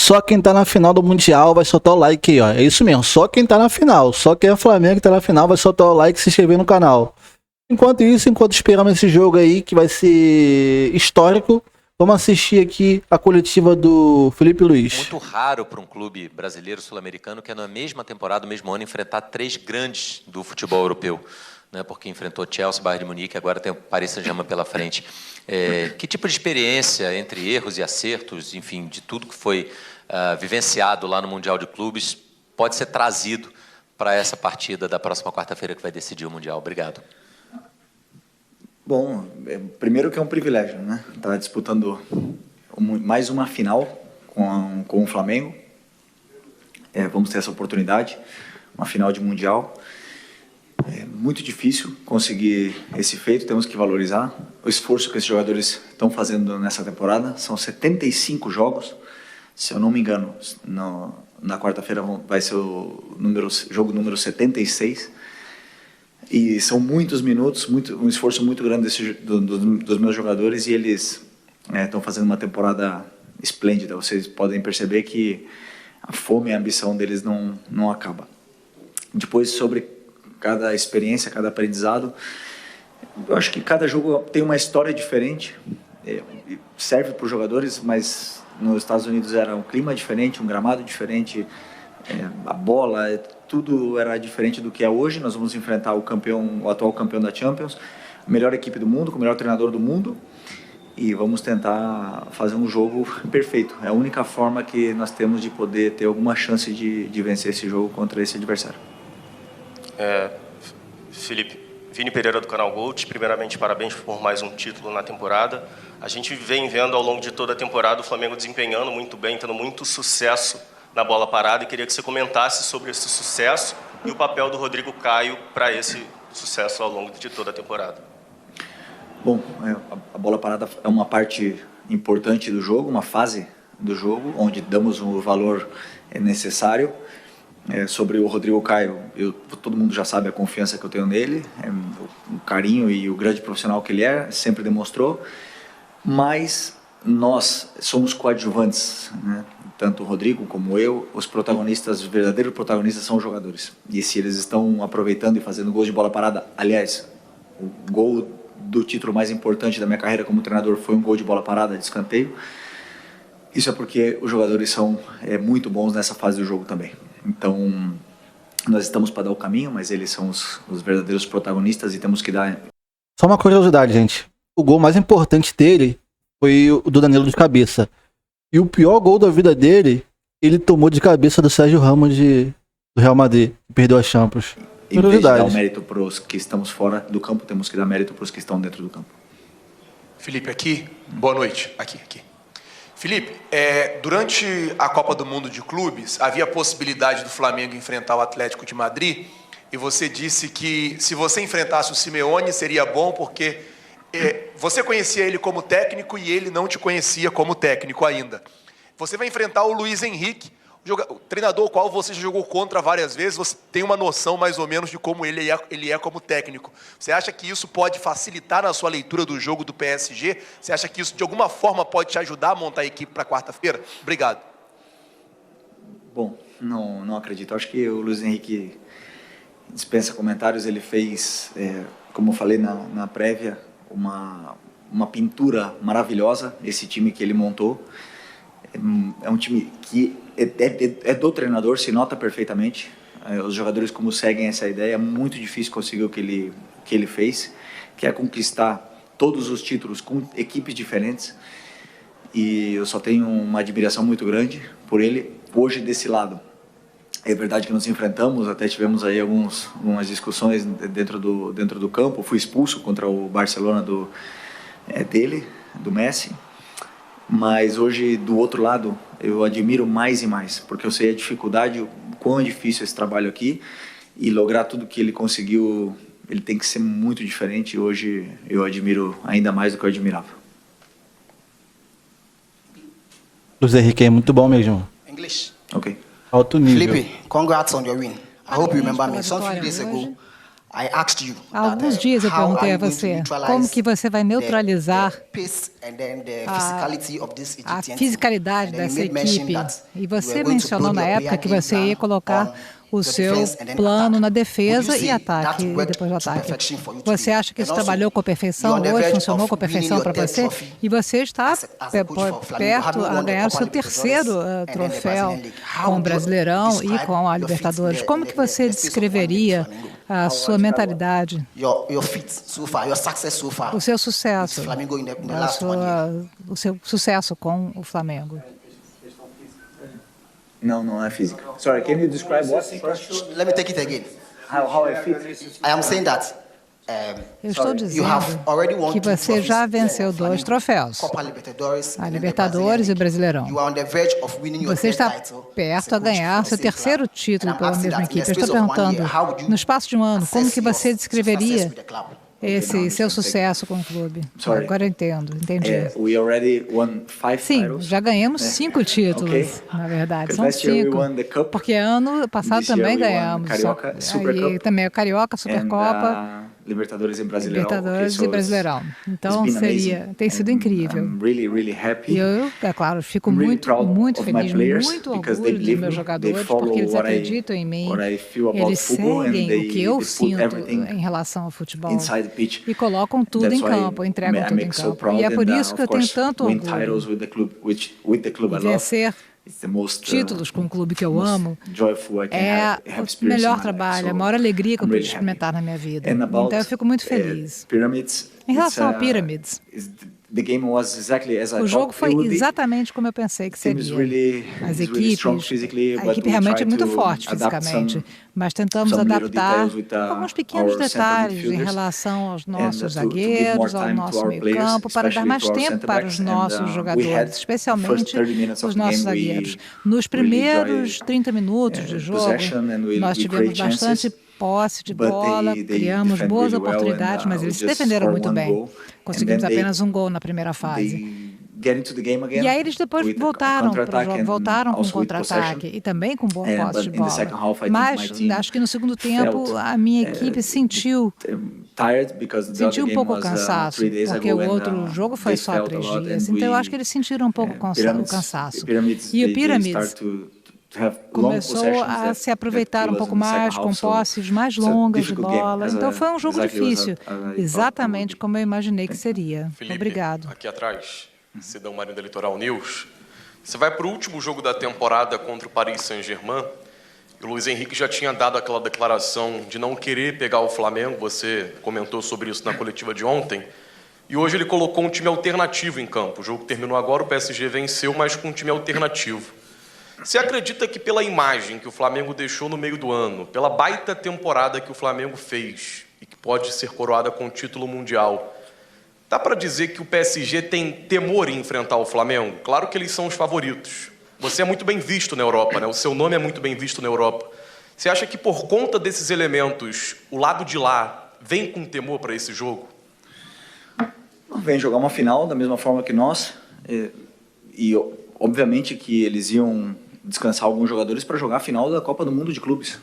Só quem tá na final do Mundial vai soltar o like aí, ó. É isso mesmo, só quem tá na final. Só quem é Flamengo que tá na final vai soltar o like e se inscrever no canal. Enquanto isso, enquanto esperamos esse jogo aí, que vai ser histórico, vamos assistir aqui a coletiva do Felipe Luiz. Muito raro para um clube brasileiro sul-americano que é na mesma temporada, no mesmo ano, enfrentar três grandes do futebol europeu. Né, porque enfrentou Chelsea, Bayern de Munique, agora tem o Paris Saint-Germain pela frente. Que tipo de experiência entre erros e acertos, enfim, de tudo que foi vivenciado lá no Mundial de Clubes, pode ser trazido para essa partida da próxima quarta-feira que vai decidir o Mundial? Obrigado. Bom, primeiro que é um privilégio, né? Estar disputando mais uma final com o Flamengo. Vamos ter essa oportunidade, uma final de Mundial. É muito difícil conseguir esse feito, temos que valorizar o esforço que esses jogadores estão fazendo nessa temporada. São 75 jogos, se eu não me engano, na quarta-feira vai ser o jogo número 76. E são muitos minutos, um esforço muito grande dos meus jogadores, e eles estão fazendo uma temporada esplêndida. Vocês podem perceber que a fome e a ambição deles não acaba. Depois, sobre cada experiência, cada aprendizado, eu acho que cada jogo tem uma história diferente, serve para os jogadores, mas nos Estados Unidos era um clima diferente, um gramado diferente, a bola, tudo era diferente do que é hoje. Nós vamos enfrentar o atual campeão da Champions, a melhor equipe do mundo, com o melhor treinador do mundo, e vamos tentar fazer um jogo perfeito. É a única forma que nós temos de poder ter alguma chance de vencer esse jogo contra esse adversário. Felipe, Vini Pereira do canal Gold, primeiramente parabéns por mais um título na temporada. A gente vem vendo ao longo de toda a temporada o Flamengo desempenhando muito bem, tendo muito sucesso na bola parada, e queria que você comentasse sobre esse sucesso e o papel do Rodrigo Caio para esse sucesso ao longo de toda a temporada. Bom, a bola parada é uma parte importante do jogo, uma fase do jogo, onde damos o valor necessário. Sobre o Rodrigo Caio, todo mundo já sabe a confiança que eu tenho nele, o carinho e o grande profissional que ele sempre demonstrou, mas nós somos coadjuvantes, né? Tanto o Rodrigo como eu, os verdadeiros protagonistas são os jogadores. E se eles estão aproveitando e fazendo gols de bola parada, aliás, o gol do título mais importante da minha carreira como treinador foi um gol de bola parada, de escanteio, isso é porque os jogadores são muito bons nessa fase do jogo também. Então, nós estamos para dar o caminho, mas eles são os verdadeiros protagonistas e temos que dar... Só uma curiosidade, gente. O gol mais importante dele foi o do Danilo de cabeça. E o pior gol da vida dele, ele tomou de cabeça do Sérgio Ramos do Real Madrid, que perdeu a Champions. Em vez de dar o mérito para os que estamos fora do campo, temos que dar mérito para os que estão dentro do campo. Felipe, aqui. Boa noite. Aqui. Felipe, durante a Copa do Mundo de Clubes, havia a possibilidade do Flamengo enfrentar o Atlético de Madrid, e você disse que se você enfrentasse o Simeone seria bom porque você conhecia ele como técnico e ele não te conhecia como técnico ainda. Você vai enfrentar o Luiz Henrique, o treinador ao qual você já jogou contra várias vezes, você tem uma noção mais ou menos de como ele é como técnico. Você acha que isso pode facilitar na sua leitura do jogo do PSG? Você acha que isso de alguma forma pode te ajudar a montar a equipe para quarta-feira? Obrigado. Bom, não acredito. Acho que o Luiz Henrique dispensa comentários. Ele fez, como eu falei na prévia, uma pintura maravilhosa, esse time que ele montou. É um time que é do treinador, se nota perfeitamente. Os jogadores, como seguem essa ideia, é muito difícil conseguir o que ele fez, que é conquistar todos os títulos com equipes diferentes. E eu só tenho uma admiração muito grande por ele. Hoje, desse lado, é verdade que nos enfrentamos, até tivemos aí algumas discussões dentro do campo. Fui expulso contra o Barcelona do Messi. Mas hoje, do outro lado, eu admiro mais e mais, porque eu sei a dificuldade, o quão é difícil esse trabalho aqui, e lograr tudo que ele conseguiu, ele tem que ser muito diferente, e hoje eu admiro ainda mais do que eu admirava. Luiz Henrique é muito bom mesmo. English. Ok. Alto nível. Felipe, congrats on your win. I hope you remember me. Some few days ago, Há alguns dias eu perguntei a você como que você vai neutralizar a fisicalidade dessa equipe. E você mencionou na época que você ia colocar o seu plano na defesa e ataque, e depois do ataque. Você acha que isso trabalhou com perfeição hoje, funcionou com perfeição para você? E você está perto a ganhar o seu terceiro troféu com o Brasileirão e com a Libertadores. Como que você descreveria a sua mentalidade, o seu sucesso, o seu sucesso com o Flamengo? Não é física. Sorry, can you describe what? Let me take it again. How I fit? I am saying that Eu estou dizendo que você já venceu 2 troféus, a Libertadores e o Brasileirão. Você está perto a ganhar seu terceiro título pela mesma equipe. Eu estou perguntando, no espaço de um ano, como que você descreveria esse seu sucesso com o clube? Agora eu entendi. We already won 5 Sim, titles. já ganhamos 5 títulos, na verdade, são 5. Porque ano passado também ganhamos. Carioca, e também o Carioca, Supercopa. Libertadores e Brasileirão. Libertadores e Brasileirão. Então, tem sido incrível. Really happy. E eu, é claro, fico muito feliz, muito orgulho dos meus jogadores, porque eles acreditam em mim, eles seguem o que eu sinto em relação ao futebol e colocam tudo em campo, entregam tudo em campo. E é por isso que eu tenho tanto orgulho. E vencer títulos com um clube que eu amo é o melhor trabalho, a maior alegria que eu pude experimentar na minha vida. Então eu fico muito feliz. Em relação a Pyramids, o jogo foi exatamente como eu pensei que seria. A equipe realmente é muito forte fisicamente, mas tentamos adaptar alguns pequenos detalhes em relação aos nossos zagueiros, ao nosso meio-campo, para dar mais tempo para os nossos jogadores, especialmente os nossos zagueiros. Nos primeiros 30 minutos de jogo, nós tivemos bastante posse de bola, criamos boas oportunidades, mas eles se defenderam muito bem. Conseguimos apenas um gol na primeira fase. E aí eles depois voltaram para o jogo, voltaram com contra-ataque e também com boa posse de bola. Mas acho que no segundo tempo a minha equipe sentiu um pouco o cansaço, porque o outro jogo foi só 3 dias. Então eu acho que eles sentiram um pouco o cansaço. E o Pyramids começou a se aproveitar um pouco mais, com posses mais longas de bola. Então foi um jogo difícil, exatamente como eu imaginei que seria. Felipe, obrigado. Aqui atrás, Cidão Marinho da Litoral News. Você vai para o último jogo da temporada contra o Paris Saint-Germain. E o Luiz Henrique já tinha dado aquela declaração de não querer pegar o Flamengo. Você comentou sobre isso na coletiva de ontem. E hoje ele colocou um time alternativo em campo. O jogo terminou agora, o PSG venceu, mas com um time alternativo. Você acredita que pela imagem que o Flamengo deixou no meio do ano, pela baita temporada que o Flamengo fez e que pode ser coroada com o título mundial, dá para dizer que o PSG tem temor em enfrentar o Flamengo? Claro que eles são os favoritos. Você é muito bem visto na Europa, né? O seu nome é muito bem visto na Europa. Você acha que por conta desses elementos, o lado de lá vem com temor para esse jogo? Vem jogar uma final da mesma forma que nós. E obviamente que eles iam descansar alguns jogadores para jogar a final da Copa do Mundo de Clubes.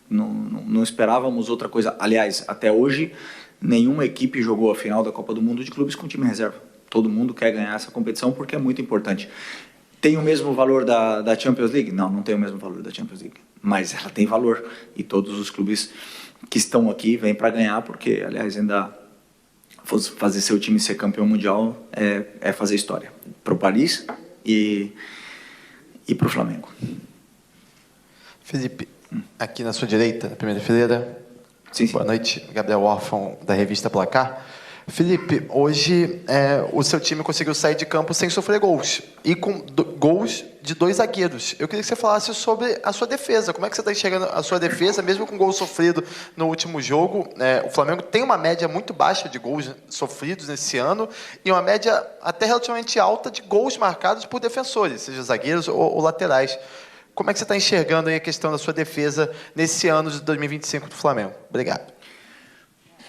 Não esperávamos outra coisa. Aliás, até hoje, nenhuma equipe jogou a final da Copa do Mundo de Clubes com time reserva. Todo mundo quer ganhar essa competição porque é muito importante. Tem o mesmo valor da Champions League? Não tem o mesmo valor da Champions League. Mas ela tem valor. E todos os clubes que estão aqui vêm para ganhar porque, aliás, ainda fazer seu time ser campeão mundial é fazer história. Para o Paris e para o Flamengo. Felipe, aqui na sua direita, na primeira fileira. Sim. Boa noite, Gabriel Orfão, da revista Placar. Felipe, hoje o seu time conseguiu sair de campo sem sofrer gols e com gols de 2 zagueiros. Eu queria que você falasse sobre a sua defesa. Como é que você está enxergando a sua defesa, mesmo com gol sofrido no último jogo? O Flamengo tem uma média muito baixa de gols sofridos nesse ano e uma média até relativamente alta de gols marcados por defensores, seja zagueiros ou laterais. Como é que você está enxergando aí a questão da sua defesa nesse ano de 2025 do Flamengo? Obrigado.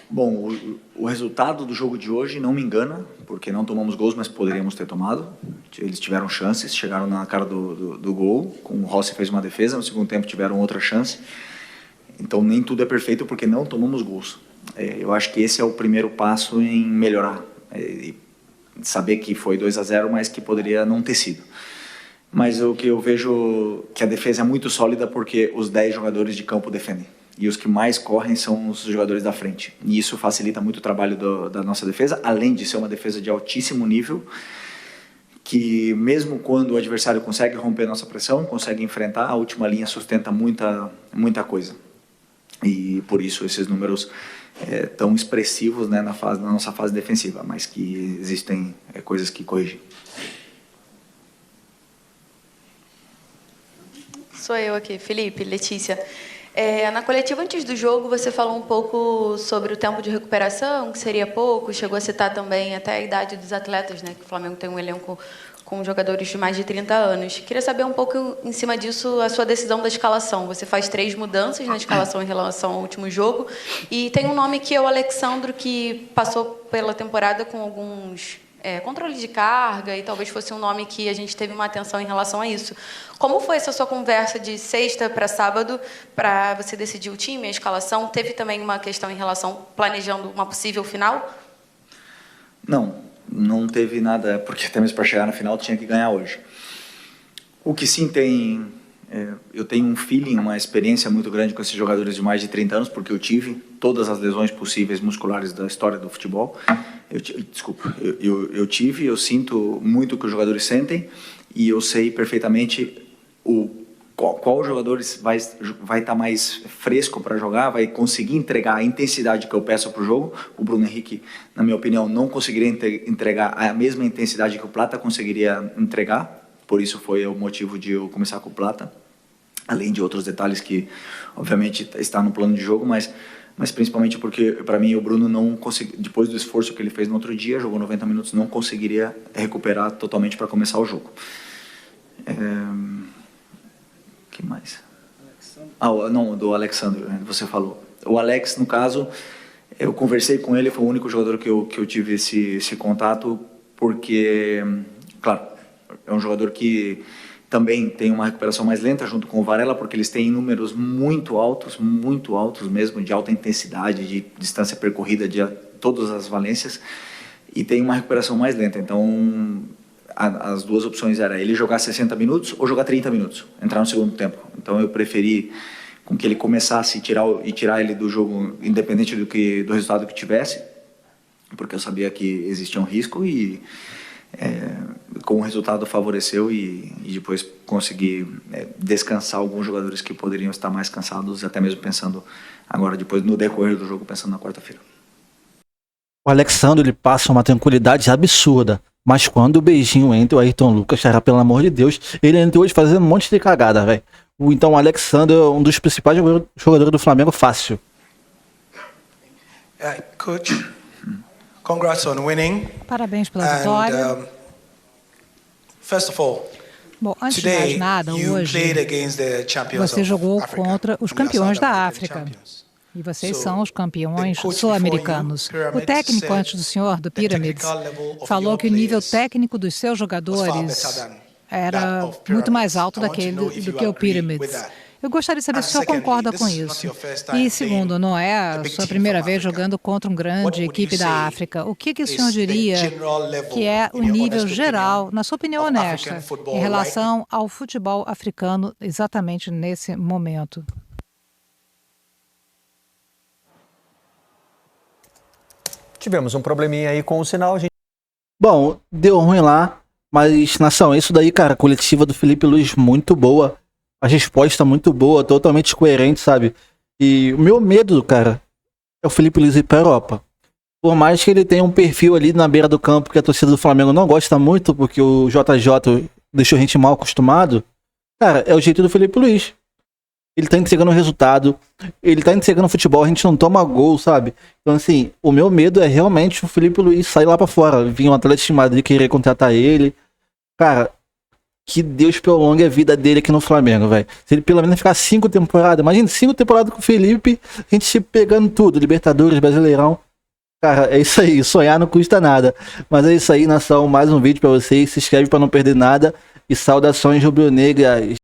Bom, o resultado do jogo de hoje não me engana, porque não tomamos gols, mas poderíamos ter tomado. Eles tiveram chances, chegaram na cara do gol. O Rossi fez uma defesa, no segundo tempo tiveram outra chance. Então nem tudo é perfeito porque não tomamos gols. Eu acho que esse é o primeiro passo em melhorar. Saber que foi 2-0, mas que poderia não ter sido. Mas o que eu vejo que a defesa é muito sólida porque os 10 jogadores de campo defendem. E os que mais correm são os jogadores da frente. E isso facilita muito o trabalho da nossa defesa, além de ser uma defesa de altíssimo nível, que mesmo quando o adversário consegue romper nossa pressão, consegue enfrentar, a última linha sustenta muita coisa. E por isso esses números tão expressivos, né, na nossa fase defensiva, mas que existem coisas que corrigem. Sou eu aqui, Felipe, Letícia. Na coletiva antes do jogo, você falou um pouco sobre o tempo de recuperação, que seria pouco, chegou a citar também até a idade dos atletas, né, que o Flamengo tem um elenco com jogadores de mais de 30 anos. Queria saber um pouco, em cima disso, a sua decisão da escalação. Você faz 3 mudanças na escalação em relação ao último jogo, e tem um nome que é o Alexandro, que passou pela temporada com alguns controle de carga, e talvez fosse um nome que a gente teve uma atenção em relação a isso. Como foi essa sua conversa de sexta para sábado para você decidir o time, a escalação? Teve também uma questão em relação, planejando uma possível final? Não teve nada, porque até mesmo para chegar na final tinha que ganhar hoje. O que sim tem... eu tenho um feeling, uma experiência muito grande com esses jogadores de mais de 30 anos, porque eu tive todas as lesões possíveis musculares da história do futebol. Eu tive, eu sinto muito o que os jogadores sentem, e eu sei perfeitamente qual jogadores vai estar mais fresco para jogar, vai conseguir entregar a intensidade que eu peço para o jogo. O Bruno Henrique, na minha opinião, não conseguiria entregar a mesma intensidade que o Plata conseguiria entregar. Por isso foi o motivo de eu começar com o Plata, além de outros detalhes que, obviamente, está no plano de jogo, mas principalmente porque, para mim, o Bruno não conseguiu, depois do esforço que ele fez no outro dia, jogou 90 minutos, não conseguiria recuperar totalmente para começar o jogo. Que mais? Do Alexandre, você falou. O Alex, no caso, eu conversei com ele, foi o único jogador que eu tive esse contato, porque, claro, é um jogador que também tem uma recuperação mais lenta junto com o Varela, porque eles têm números muito altos mesmo, de alta intensidade, de distância percorrida, de todas as valências, e tem uma recuperação mais lenta. Então, as duas opções eram ele jogar 60 minutos ou jogar 30 minutos, entrar no segundo tempo. Então, eu preferi com que ele começasse e tirar ele do jogo, independente do resultado que tivesse, porque eu sabia que existia um risco, e com o resultado favoreceu, e depois consegui descansar alguns jogadores que poderiam estar mais cansados, até mesmo pensando agora, depois no decorrer do jogo, pensando na quarta-feira. O Alexandre, ele passa uma tranquilidade absurda, mas quando o beijinho entra, o Ayrton Lucas, cara, pelo amor de Deus, ele entrou hoje fazendo um monte de cagada, velho. Então o Alexandre é um dos principais jogadores do Flamengo, fácil. Coach, congrats on winning. Parabéns pela vitória. First of all, bom, antes de mais nada, hoje você jogou contra os campeões da África. E vocês são os campeões sul-americanos. O técnico antes do senhor, do Pyramids, falou que o nível técnico dos seus jogadores era muito mais alto do que o Pyramids. Eu gostaria de saber se o senhor concorda com isso. E segundo, não é a sua primeira vez jogando contra uma grande equipe da África. O que o senhor diria que é o nível geral, na sua opinião honesta, em relação ao futebol africano exatamente nesse momento? Tivemos um probleminha aí com o sinal, gente. Bom, deu ruim lá, mas, nação, isso daí, cara, a coletiva do Felipe Luiz muito boa. A resposta muito boa, totalmente coerente, sabe? E o meu medo, cara, é o Felipe Luiz ir pra Europa. Por mais que ele tenha um perfil ali na beira do campo que a torcida do Flamengo não gosta muito, porque o JJ deixou a gente mal acostumado, cara, é o jeito do Felipe Luiz. Ele tá entregando o resultado, ele tá entregando futebol, a gente não toma gol, sabe? Então, assim, o meu medo é realmente o Felipe Luiz sair lá pra fora, vir um Atlético de Madrid querer contratar ele. Cara, que Deus prolongue a vida dele aqui no Flamengo, velho. Se ele pelo menos ficar 5 temporadas, imagina 5 temporadas com o Felipe, a gente se pegando tudo, Libertadores, Brasileirão. Cara, é isso aí, sonhar não custa nada. Mas é isso aí, nação, mais um vídeo pra vocês, se inscreve pra não perder nada, e saudações rubro-negras.